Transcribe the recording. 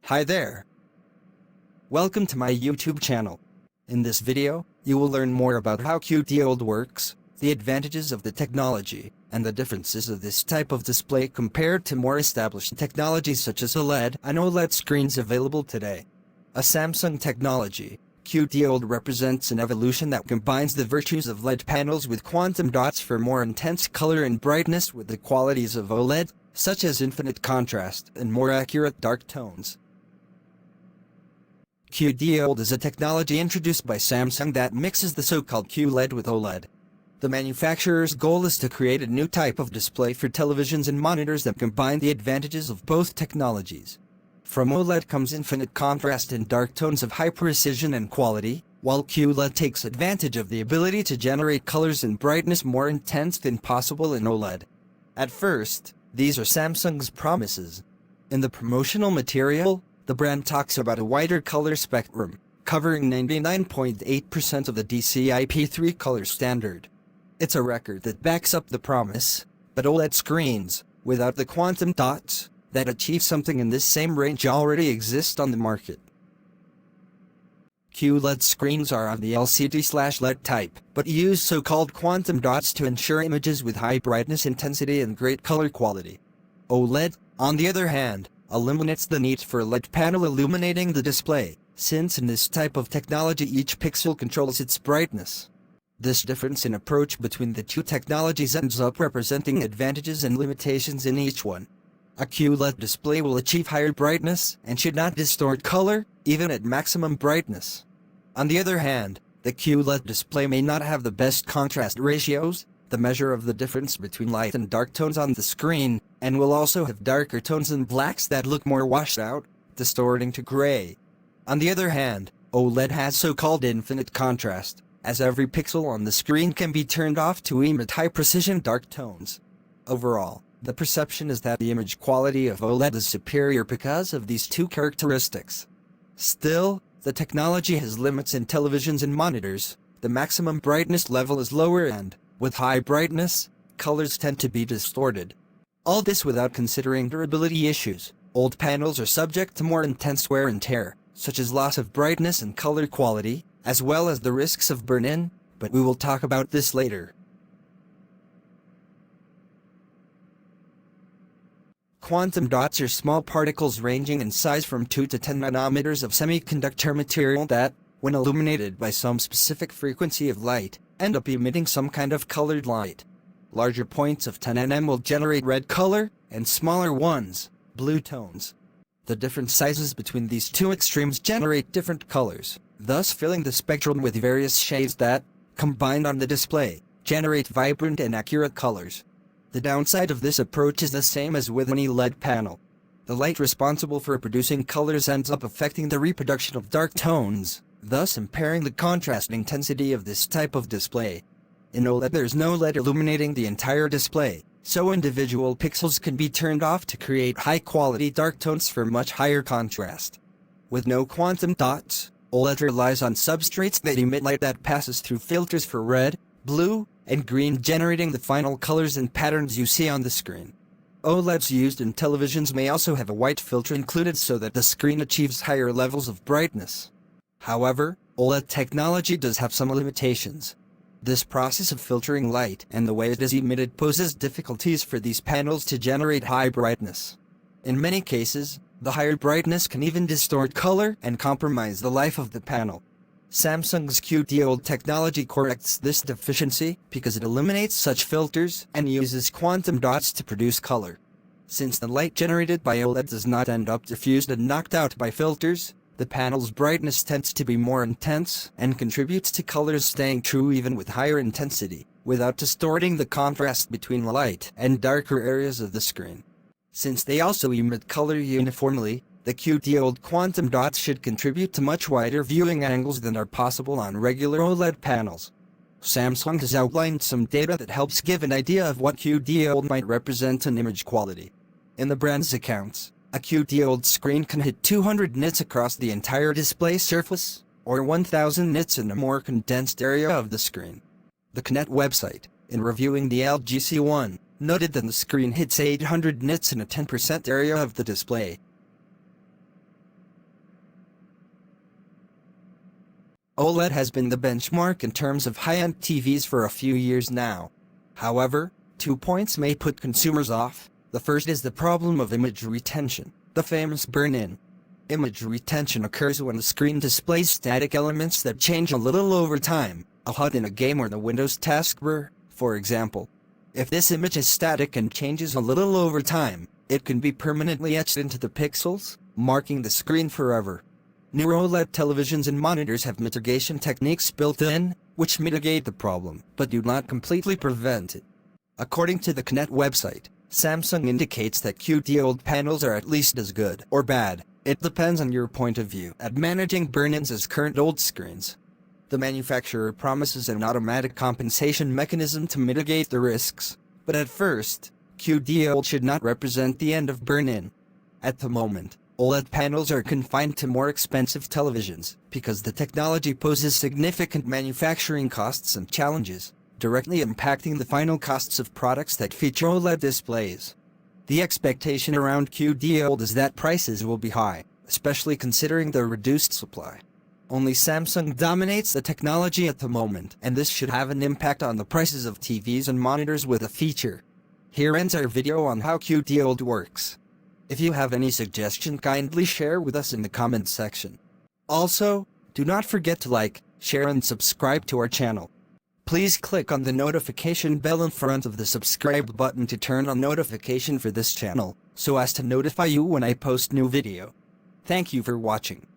Hi there. Welcome to my YouTube channel. In this video, you will learn more about how QD-OLED works, the advantages of the technology, and the differences of this type of display compared to more established technologies such as LED and OLED screens available today. A Samsung technology, QD-OLED represents an evolution that combines the virtues of LED panels with quantum dots for more intense color and brightness with the qualities of OLED, such as infinite contrast and more accurate dark tones. QD-OLED is a technology introduced by Samsung that mixes the so-called QLED with OLED. The manufacturer's goal is to create a new type of display for televisions and monitors that combine the advantages of both technologies. From OLED comes infinite contrast and dark tones of high precision and quality, while QLED takes advantage of the ability to generate colors and brightness more intense than possible in OLED. At first, these are Samsung's promises. In the promotional material, the brand talks about a wider color spectrum, covering 99.8% of the DCI-P3 color standard. It's a record that backs up the promise, but OLED screens, without the quantum dots, that achieve something in this same range already exist on the market. QLED screens are of the LCD/LED type, but use so-called quantum dots to ensure images with high brightness intensity and great color quality. OLED, on the other hand, eliminates the need for a LED panel illuminating the display, since in this type of technology each pixel controls its brightness. This difference in approach between the two technologies ends up representing advantages and limitations in each one. A QLED display will achieve higher brightness and should not distort color, even at maximum brightness. On the other hand, the QLED display may not have the best contrast ratios, the measure of the difference between light and dark tones on the screen, and will also have darker tones and blacks that look more washed out, distorting to gray. On the other hand, OLED has so-called infinite contrast, as every pixel on the screen can be turned off to emit high-precision dark tones. Overall, the perception is that the image quality of OLED is superior because of these two characteristics. Still, the technology has limits in televisions and monitors. The maximum brightness level is lower and, with high brightness, colors tend to be distorted. All this without considering durability issues. Old panels are subject to more intense wear and tear, such as loss of brightness and color quality, as well as the risks of burn-in, but we will talk about this later. Quantum dots are small particles ranging in size from 2 to 10 nanometers of semiconductor material that, when illuminated by some specific frequency of light, end up emitting some kind of colored light. Larger points of 10 nm will generate red color, and smaller ones, blue tones. The different sizes between these two extremes generate different colors, thus filling the spectrum with various shades that, combined on the display, generate vibrant and accurate colors. The downside of this approach is the same as with any LED panel. The light responsible for producing colors ends up affecting the reproduction of dark tones, thus impairing the contrast intensity of this type of display. In OLED there's no LED illuminating the entire display, so individual pixels can be turned off to create high-quality dark tones for much higher contrast. With no quantum dots, OLED relies on substrates that emit light that passes through filters for red, blue, and green, generating the final colors and patterns you see on the screen. OLEDs used in televisions may also have a white filter included so that the screen achieves higher levels of brightness. However, OLED technology does have some limitations. This process of filtering light and the way it is emitted poses difficulties for these panels to generate high brightness. In many cases, the higher brightness can even distort color and compromise the life of the panel. Samsung's QD-OLED technology corrects this deficiency because it eliminates such filters and uses quantum dots to produce color. Since the light generated by OLED does not end up diffused and knocked out by filters, the panel's brightness tends to be more intense and contributes to colors staying true even with higher intensity, without distorting the contrast between light and darker areas of the screen. Since they also emit color uniformly, the QD-OLED quantum dots should contribute to much wider viewing angles than are possible on regular OLED panels. Samsung has outlined some data that helps give an idea of what QD-OLED might represent in image quality. In the brand's accounts, a QD-OLED screen can hit 200 nits across the entire display surface, or 1000 nits in a more condensed area of the screen. The Connect website, in reviewing the LG C1, noted that the screen hits 800 nits in a 10% area of the display. OLED has been the benchmark in terms of high-end TVs for a few years now. However, 2 points may put consumers off. The first is the problem of image retention, the famous burn-in. Image retention occurs when the screen displays static elements that change a little over time, a HUD in a game or the Windows taskbar, for example. If this image is static and changes a little over time, it can be permanently etched into the pixels, marking the screen forever. New OLED televisions and monitors have mitigation techniques built in, which mitigate the problem, but do not completely prevent it. According to the Connect website, Samsung indicates that QD-OLED panels are at least as good or bad. It depends on your point of view at managing burn-ins as current OLED screens. The manufacturer promises an automatic compensation mechanism to mitigate the risks, but at first, QD-OLED should not represent the end of burn-in. At the moment, OLED panels are confined to more expensive televisions because the technology poses significant manufacturing costs and challenges, directly impacting the final costs of products that feature OLED displays. The expectation around QD-OLED is that prices will be high, especially considering the reduced supply. Only Samsung dominates the technology at the moment, and this should have an impact on the prices of TVs and monitors with a feature. Here ends our video on how QD-OLED works. If you have any suggestion, kindly share with us in the comments section. Also, do not forget to like, share and subscribe to our channel. Please click on the notification bell in front of the subscribe button to turn on notification for this channel, so as to notify you when I post new video. Thank you for watching.